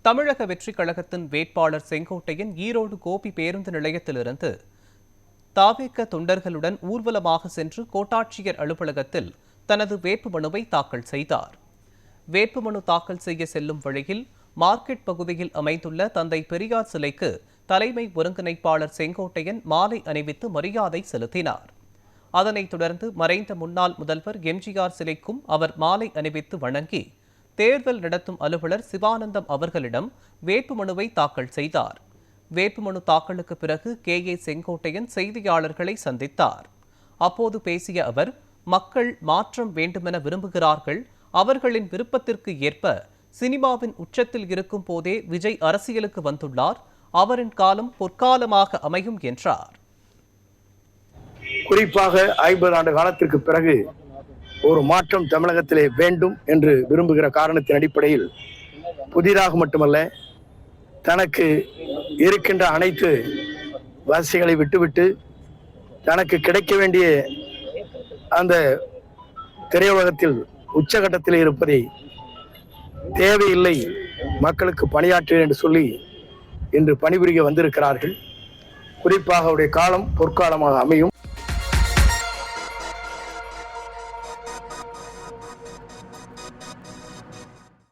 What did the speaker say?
தமிழக வெற்றிக் கழகத்தின் வேட்பாளர் செங்கோட்டையன் ஈரோடு கோபி பேருந்து நிலையத்திலிருந்து தாவேக தொண்டர்களுடன் ஊர்வலமாக சென்று கோட்டாட்சியர் அலுவலகத்தில் தனது வேட்புமனுவை தாக்கல் செய்தார். வேட்புமனு தாக்கல் செய்ய செல்லும் வழியில் மார்க்கெட் பகுதியில் அமைந்துள்ள தந்தை பெரியார் சிலைக்கு தலைமை ஒருங்கிணைப்பாளர் செங்கோட்டையன் மாலை அணிவித்து மரியாதை செலுத்தினார். அதனைத் தொடர்ந்து மறைந்த முன்னாள் முதல்வர் எம்ஜிஆர் சிலைக்கும் அவர் மாலை அணிவித்து வணங்கி தேர்தல் நடத்தும் அலுவலர் சிவானந்தம் அவர்களிடம் வேட்புமனுவை தாக்கல் செய்தார். வேட்புமனு தாக்கலுக்கு பிறகு கே.ஏ. செங்கோட்டையன் செய்தியாளர்களை சந்தித்தார். அப்போது பேசிய அவர், மக்கள் மாற்றம் வேண்டுமென விரும்புகிறார்கள். அவர்களின் விருப்பத்திற்கு ஏற்ப சினிமாவின் உச்சத்தில் இருக்கும் போதே விஜய் அரசியலுக்கு வந்துள்ளார். அவரின் காலம் பொற்காலமாக அமையும் என்றார். குறிப்பாக 50 ஆண்டு காலத்திற்கு பிறகு ஒரு மாற்றம் தமிழகத்திலே வேண்டும் என்று விரும்புகிற காரணத்தின் அடிப்படையில் புதிதாக மட்டுமல்ல, தனக்கு இருக்கின்ற அனைத்து வசதிகளை விட்டுவிட்டு தனக்கு கிடைக்க வேண்டிய அந்த திரையுலகத்தில் உச்சகட்டத்தில் இருப்பதை தேவையில்லை, மக்களுக்கு பணியாற்றுவேன் என்று சொல்லி இன்று பணிபுரிய வந்திருக்கிறார்கள். குறிப்பாக அவருடைய காலம் பொற்காலமாக அமையும்.